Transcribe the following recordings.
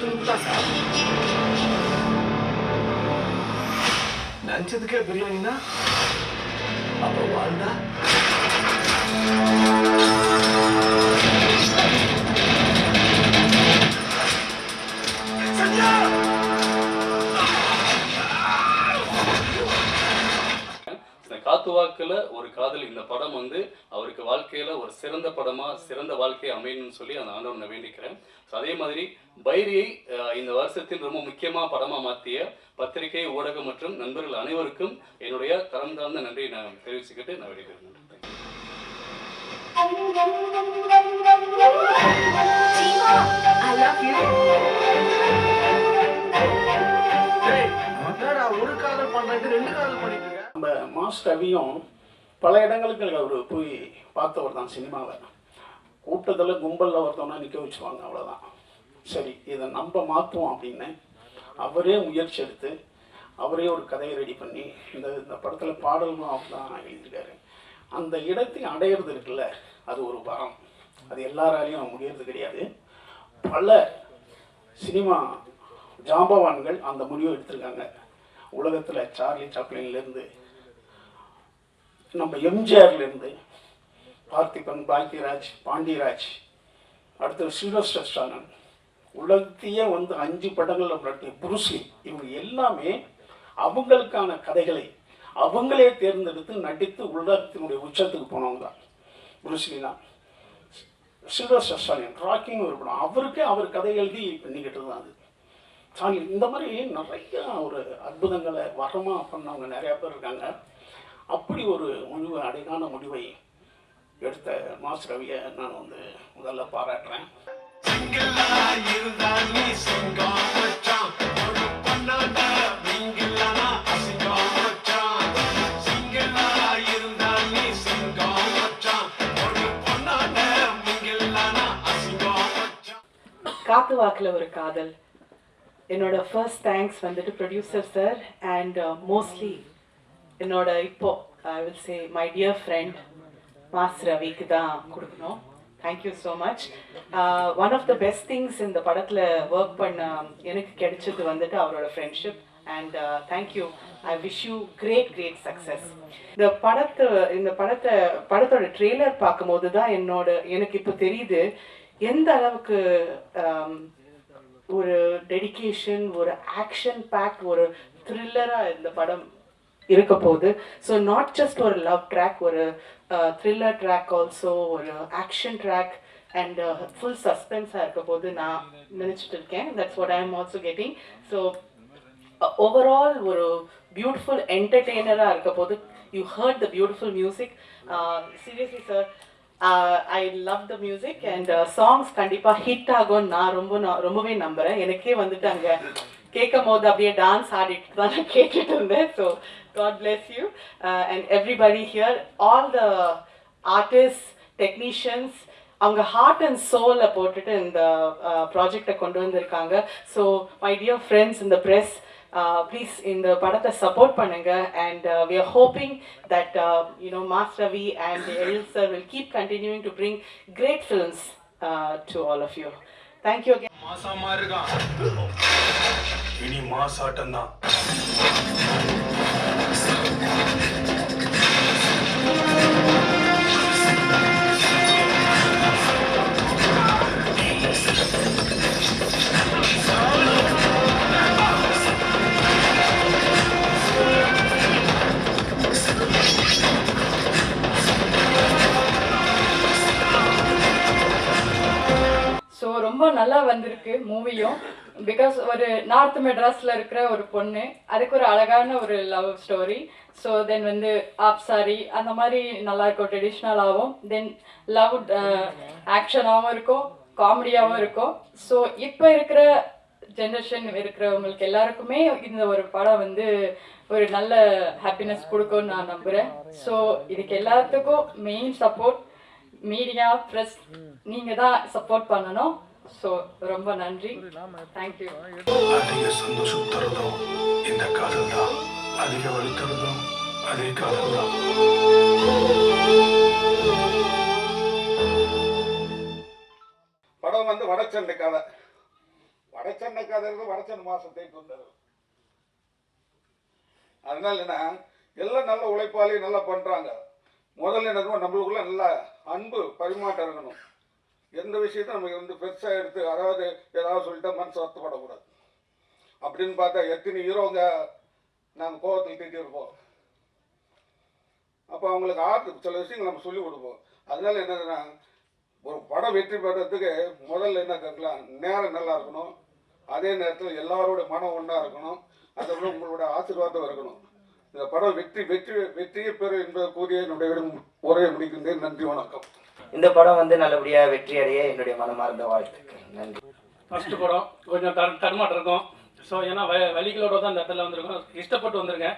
துணுக்கு தான் சார். நினைச்சதுக்கே பிரியாணினா அப்ப வாழ்ந்தா காத்துவாக்குல ஒரு காதல் இந்த படம் வந்து அவருக்கு வாழ்க்கையில ஒரு சிறந்த படமா சிறந்த வாழ்க்கையை அமையணும்னு சொல்லி அந்த ஆண்டவனை வேண்டிக்கிறேன். ஸோ அதே மாதிரி பைரியை இந்த வருஷத்தில் ரொம்ப முக்கியமாக படமா மாற்றிய பத்திரிகை ஊடகம் மற்றும் நண்பர்கள் அனைவருக்கும் என்னுடைய தரம் தாழ்ந்த நன்றியை நான் தெரிவிச்சுக்கிட்டு நான் வெளியிடுறேன். ஒரு காதல் பண்றது 2 காதல் பண்ணிட்டு இருக்கேன். நம்ம மாஸ் ரவியும் பல இடங்களுக்கு அவர் போய் பார்த்தவர் தான். சினிமாவை கூட்டத்தில் கும்பலில் ஒருத்தவனா நிற்க வச்சுருவாங்க, அவ்வளோதான். சரி, இதை நம்ம மாற்றுவோம் அப்படின்னு அவரே முயற்சி எடுத்து அவரே ஒரு கதையை ரெடி பண்ணி இந்த படத்தில் பாடல்களும் அவர் தான் எழுதியிருக்காரு. அந்த இடத்தை அடையிறது இருக்குல்ல, அது ஒரு வரம். அது எல்லாராலையும் முடியறது கிடையாது. பல சினிமா ஜாம்பவான்கள் அந்த முடிவை எடுத்திருக்காங்க. உலகத்தில் சார்லி சாப்ளின்லேருந்து நம்ம எம்ஜிஆர்லேருந்து பார்த்திபன், பாக்யராஜ், பாண்டியராஜ், அடுத்து சில்வஸ்டர் ஸ்டாலன், உலகத்தையே 5 படங்களில் புரட்டிய புருஸ்லி, இவங்க எல்லாமே அவங்களுக்கான கதைகளை அவங்களே தேர்ந்தெடுத்து நடித்து உலகத்தினுடைய உச்சத்துக்கு போனவங்க தான். புருஸ்லிலாம் சில்வஸ்டர் ஸ்டாலின் ராக்கிங் ஒரு படம், அவருக்கே அவர் கதை எழுதி பண்ணிக்கிட்டு தான் அது. சார்லி இந்த மாதிரி நிறைய ஒரு அற்புதங்களை வரமாக பண்ணவங்க நிறையா பேர் இருக்காங்க. அப்படி ஒரு முடிவு, அடைக்கான முடிவை எடுத்த மாஸ் ரவியை நான் முதல்ல பாராட்டுறேன். காத்து வாக்கில் ஒரு காதல், என்னோட ஃபர்ஸ்ட் தேங்க்ஸ் வந்துட்டு ப்ரொடியூசர் சார் அண்ட் மோஸ்ட்லி என்னோட இப்போ I will say my dear friend mass ரவிக்கு தான் கொடுக்கணும். Thank you so much. One of the best things இந்த படத்தில் ஒர்க் பண்ண எனக்கு கிடைச்சது வந்துட்டு அவரோட friendship and thank you. I wish you great success. இந்த படத்தோட ட்ரெய்லர் பார்க்கும்போது தான் எனக்கு இப்போ தெரியுது எந்த அளவுக்கு ஒரு டெடிகேஷன், ஒரு ஆக்ஷன் பேக், ஒரு த்ரில்லராக இந்த படம் இருக்க போகுது. ஸோ நாட் ஜஸ்ட் ஒரு லவ் ட்ராக், ஒரு த்ரில்லர் ட்ராக், ஆல்சோ ஒரு ஆக்ஷன் ட்ராக் அண்ட் ஃபுல் சஸ்பென்ஸாக இருக்க போது நான் நினச்சிட்டு இருக்கேன். That's what I am also getting. So overall ஒரு பியூட்டிஃபுல் என்டர்டெய்னராக இருக்க போது. You heard the beautiful music. Seriously sir, I love the music and songs கண்டிப்பாக ஹிட் ஆகும் நான் ரொம்பவே நம்புகிறேன். எனக்கே வந்துட்டு அங்கே கேட்கும் போது அப்படியே டான்ஸ் ஆடிட்டு தான் நான் கேட்டுட்டு இருந்தேன். So God bless you and everybody here, all the artist, technicians, அவங்க ஹார்ட் அண்ட் சோலை போட்டுட்டு இந்த ப்ராஜெக்டை கொண்டு வந்திருக்காங்க. ஸோ மை டியர் ஃப்ரெண்ட்ஸ் இந்த ப்ரெஸ், please இந்த படத்தை சப்போர்ட் பண்ணுங்க and we are hoping that Mas Ravi and Eril sir will keep continuing to bring great films to all of you. Thank you again. மாசா மாறுகா இனி மாசாட்டம் தான். ரொம்ப நல்லா வந்திருக்கு மூவியும். பிகாஸ் ஒரு நார்த் மெட்ராஸில் இருக்கிற ஒரு பொண்ணு, அதுக்கு ஒரு அழகான ஒரு love story. So then half saree அந்த மாதிரி நல்லா இருக்கும், ட்ரெடிஷ்னலாகவும். தென் லவ் ஆக்ஷனாகவும் இருக்கும், காமெடியாகவும் இருக்கும். ஸோ இப்போ இருக்கிற ஜென்ரேஷன் இருக்கிறவங்களுக்கு எல்லாருக்குமே இந்த ஒரு படம் ஒரு நல்ல ஹாப்பினஸ் கொடுக்கும்னு நான் நம்புகிறேன். ஸோ இதுக்கு எல்லாத்துக்கும் மெயின் சப்போர்ட் மீடியா, ப்ரெஸ், நீங்கள் தான் சப்போர்ட் பண்ணணும். ஸோ ரொம்ப நன்றி, தேங்க்யூ. அதிக சந்தோஷம் தருதும் இந்த காதல் தான், அதிக வழி தருதும் அதே காதல் தான். படம் வடச்சண்டை கதை. வடச்சென்னை கதையிலிருந்து வடச்சென்னை மாதம் தேய்ட்டு வந்தார். அதனால என்ன, எல்லாம் நல்ல உழைப்பாளி நல்லா பண்ணுறாங்க. முதல்ல என்ன இருக்கணும், நம்மளுக்குள்ள நல்ல அன்பு பரிமாற்றம் இருக்கணும். எந்த விஷயத்தையும் நம்ம வந்து பெருசாக எடுத்து, அதாவது ஏதாவது சொல்லிட்டா மனசு வருத்தப்படக்கூடாது. அப்படின்னு பார்த்தா எத்தனை ஹீரோங்க நாங்கள் கோவத்தில் திட்டிருப்போம். அப்போ அவங்களுக்கு சில விஷயங்கள் நம்ம சொல்லிக் கொடுப்போம். அதனால என்னதுன்னா, ஒரு படம் வெற்றி பெறத்துக்கு முதல்ல என்ன கேட்கலாம், நேரம் நல்லா இருக்கணும். அதே நேரத்தில் எல்லாரோட மனம் ஒன்றா இருக்கணும். அதை விட உங்களோட ஆசீர்வாதம் இருக்கணும். இந்த படம் வெற்றியை பெறும் என்பதை கூறிய என்னுடைய உரையை முடிக்கின்றேன். நன்றி, வணக்கம். இந்த படம் வந்து நல்லபடியாக வெற்றி அடைய என்னுடைய மனமார்ந்த வாழ்த்துக்கள். நன்றி. ஃபஸ்ட்டு படம் கொஞ்சம் தடுமாட்டம் இருக்கும். ஸோ ஏன்னா வலிகளோட தான் இந்த இடத்துல வந்திருக்கோம். இஷ்டப்பட்டு வந்திருக்கேன்.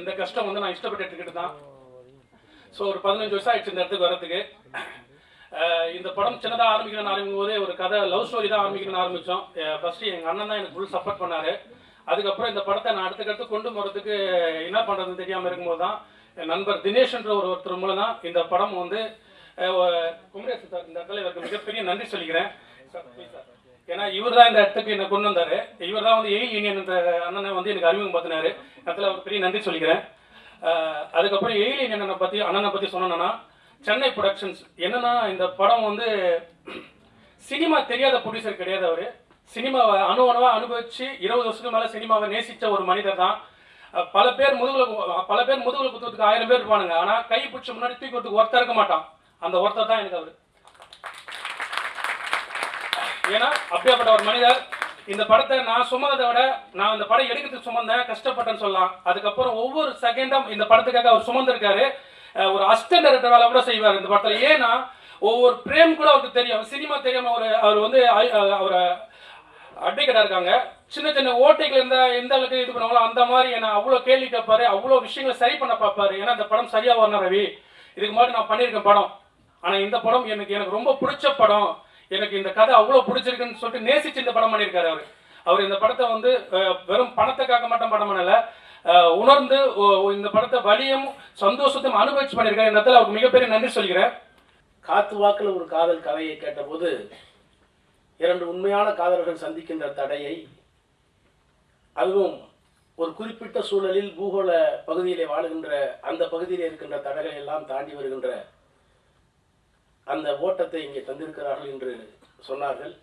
இந்த கஷ்டம் வந்து நான் இஷ்டப்பட்டு எடுத்துக்கிட்டு தான். ஸோ ஒரு 15 வருஷம் ஆயிடுச்சு இந்த இடத்துக்கு வர்றதுக்கு. இந்த படம் சின்னதாக ஆரம்பிக்கும் போதே ஒரு கதை லவ் ஸ்டோரி தான் ஆரம்பிக்கணும்னு ஆரம்பித்தோம். ஃபஸ்ட்டு எங்கள் அண்ணன் தான் எனக்கு ஃபுல் சப்போர்ட் பண்ணார். அதுக்கப்புறம் இந்த படத்தை நான் அடுத்தடுத்து கொண்டு போகிறதுக்கு என்ன பண்ணுறதுன்னு தெரியாமல் இருக்கும்போது தான் என் நண்பர் தினேஷ்ன்ற ஒருத்தர் மூலம் தான் இந்த படம் வந்து குமரேசன் சார் இந்த இடத்துல இவருக்கு மிகப்பெரிய நன்றி சொல்லிக்கிறேன் சார். ஏன்னா இவர் தான் இந்த இடத்துக்கு என்னை கொண்டு வந்தார். இவர் தான் வந்து எயில் யூனியன் அண்ணனை வந்து எனக்கு அறிமுகம் பார்த்தினாரு. இடத்துல அவருக்கு பெரிய நன்றி சொல்லிக்கிறேன். அதுக்கப்புறம் எயில் யூனியன் அண்ணனை பற்றி சொன்னேன்னா, சென்னை ப்ரொடக்ஷன்ஸ் என்னன்னா, இந்த படம் வந்து சினிமா தெரியாத ப்ரொடியூசர் கிடையாது. அவர் சினிமாவை அணுவணுவாக அனுபவிச்சு 20 வருஷத்துக்கு மேலே சினிமாவை நேசித்த ஒரு மனிதர் தான். பல பேர் முதுகுல குத்துறதுக்கு 1000 பேர் இருப்பானுங்க. ஆனால் கை பிடிச்ச முன்னாடி தூக்கி கொடுத்துக்கு ஒருத்தர் இருக்க மாட்டான். அந்த ஒருத்தர் தான் எனக்கு அவர். ஏன்னா அப்படியாப்பட்ட ஒரு மனிதர். இந்த படத்தை நான் சுமந்ததை விட நான் இந்த படம் எடுக்கிறதுக்கு சுமந்தேன், கஷ்டப்பட்டேன்னு சொல்லலாம். அதுக்கப்புறம் ஒவ்வொரு செகண்டும் இந்த படத்துக்காக அவர் சுமந்திருக்காரு. ஒரு அசிஸ்டன்ட் டைரக்டர் வேலை கூட செய்வார் இந்த படத்தில். ஏன்னா ஒவ்வொரு பிரேம் கூட அவருக்கு தெரியும். சினிமா தெரியாம அவர் வந்து அவர் அட்வொகேட்டாக இருக்காங்க. சின்ன சின்ன ஓட்டைகள் இருந்தால் எந்த அளவுக்கு இது பண்ணுவாங்களோ அந்த மாதிரி என்ன அவ்வளோ கேள்வி கேட்பாரு, அவ்வளோ விஷயங்களை சரி பண்ண பார்ப்பாரு. ஏன்னா இந்த படம் சரியாக வரணும் ரவி. இதுக்கு மாதிரி நான் பண்ணியிருக்கேன் படம். ஆனால் இந்த படம் எனக்கு ரொம்ப பிடிச்ச படம். எனக்கு இந்த கதை அவ்வளோ பிடிச்சிருக்குன்னு சொல்லிட்டு நேசிச்சு இந்த படம் பண்ணியிருக்காரு அவர். இந்த படத்தை வந்து வெறும் பணத்துக்காக மட்டும் படம் பண்ணலை, உணர்ந்து இந்த படத்தை வலியும் சந்தோஷத்தையும் அனுபவிச்சு பண்ணியிருக்காரு. இந்த இடத்துல அவருக்கு மிகப்பெரிய நன்றி சொல்கிறேன். காத்து வாக்கில் ஒரு காதல் கதையை கேட்டபோது 2 உண்மையான காதலர்கள் சந்திக்கின்ற தடையை, அதுவும் ஒரு குறிப்பிட்ட சூழலில் பூகோள பகுதியிலே வாழுகின்ற அந்த பகுதியில் இருக்கின்ற தடைகளை எல்லாம் தாண்டி வருகின்ற அந்த ஓட்டத்தை இங்கே தந்திருக்கிறார்கள் என்று சொன்னார்கள்.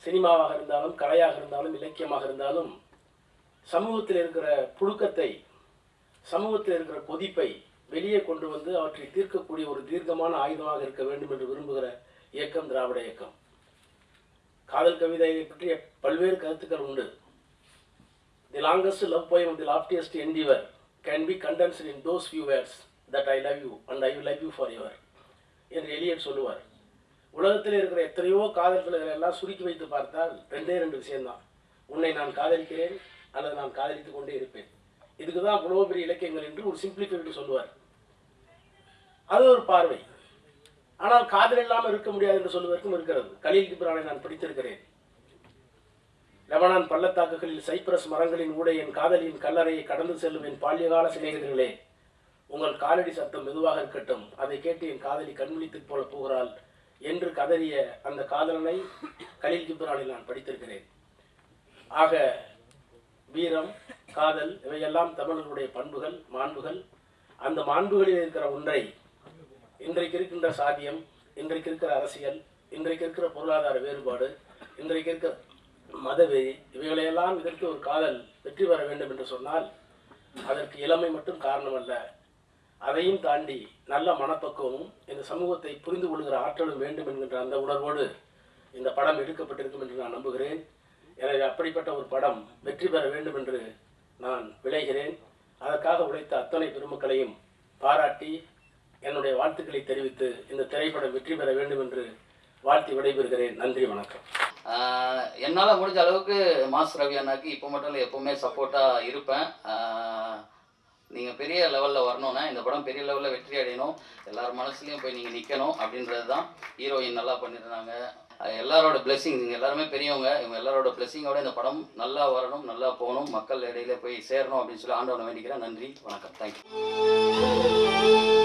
சினிமாவாக இருந்தாலும், கலையாக இருந்தாலும், இலக்கியமாக இருந்தாலும், சமூகத்தில் இருக்கிற புழுக்கத்தை, சமூகத்தில் இருக்கிற கொதிப்பை வெளியே கொண்டு வந்து அவற்றை தீர்க்கக்கூடிய ஒரு தீர்க்கமான ஆயுதமாக இருக்க வேண்டும் என்று விரும்புகிற இயக்கம் திராவிட இயக்கம். காதல் கவிதையை பற்றிய பல்வேறு கருத்துக்கள் உண்டு. தி longest love poem the loftiest endeavour can be condensed in those few words that I love you and I will love you for ever என்று எலியட் சொல்லுவார். உலகத்தில் இருக்கிற எத்தனையோ காதல்களை எல்லாம் சுருக்கி வைத்து பார்த்தால் 2 விஷயம்தான். உன்னை நான் காதலிக்கிறேன் அல்லது நான் காதலித்துக் கொண்டே இருப்பேன். இதுக்கு தான் அவ்வளோ பெரிய இலக்கியங்கள் என்று ஒரு சிம்பிளிஃபைடு சொல்லுவார். அது ஒரு பார்வை. ஆனால் காதல் இல்லாமல் இருக்க முடியாது என்று சொல்வதற்கும் இருக்கிறது. கலீல் கிப்ரானை நான் படித்திருக்கிறேன். லெபனான் பள்ளத்தாக்குகளில் சைப்ரஸ் மரங்களின் ஊடே என் காதலியின் கல்லறையை கடந்து செல்லும் என் பால்யகால சிநேகிதர்களே, உங்கள் காலடி சத்தம் மெதுவாக இருக்கட்டும், அதை கேட்டு என் காதலி கண்விழித்து போல போகிறாள் என்று கதறிய அந்த காதலனை கலீல் கிப்ரானில் நான் படித்திருக்கிறேன். ஆக வீரம், காதல் இவையெல்லாம் தமிழர்களுடைய பண்புகள், மாண்புகள். அந்த மாண்புகளில் இருக்கிற ஒன்றை இன்றைக்கு இருக்கின்ற சாதியம், இன்றைக்கு இருக்கிற அரசியல், இன்றைக்கு இருக்கிற பொருளாதார வேறுபாடு, இன்றைக்கு இருக்கிற மதவெறி, இவைகளையெல்லாம் இதற்கு ஒரு காதல் வெற்றி பெற வேண்டும் என்று சொன்னால் அதற்கு இளமை மட்டும் காரணமல்ல, அதையும் தாண்டி நல்ல மனப்பக்குவமும் இந்த சமூகத்தை புரிந்து கொள்கிற ஆற்றலும் வேண்டும் என்கின்ற அந்த உணர்வோடு இந்த படம் எடுக்கப்பட்டிருக்கும் என்று நான் நம்புகிறேன். எனவே அப்படிப்பட்ட ஒரு படம் வெற்றி பெற வேண்டும் என்று நான் விளைகிறேன். அதற்காக உழைத்த அத்தனை பெருமக்களையும் பாராட்டி என்னுடைய வாழ்த்துக்களை தெரிவித்து இந்த திரைப்படம் வெற்றி பெற வேண்டும் என்று வாழ்த்தி விடைபெறுகிறேன். நன்றி, வணக்கம். என்னால் முடிஞ்ச அளவுக்கு மாஸ் ரவி அண்ணாக்கு இப்போ மட்டும் இல்லை எப்போவுமே சப்போர்ட்டாக இருப்பேன். நீங்கள் பெரிய லெவலில் வரணும்னா, இந்த படம் பெரிய லெவலில் வெற்றி அடையணும், எல்லார் மனசுலையும் போய் நீங்கள் நிற்கணும் அப்படின்றது தான். ஹீரோயின் நல்லா பண்ணியிருந்தாங்க. எல்லாரோட பிளெஸிங், நீங்கள் எல்லாருமே பெரியவங்க, இவங்க எல்லாரோட பிளெஸிங்கோட இந்த படம் நல்லா வரணும், நல்லா போகணும், மக்கள் இடையில போய் சேரணும் அப்படின்னு சொல்லி ஆண்டவனை வேண்டிக்கிறேன். நன்றி, வணக்கம், தேங்க்யூ.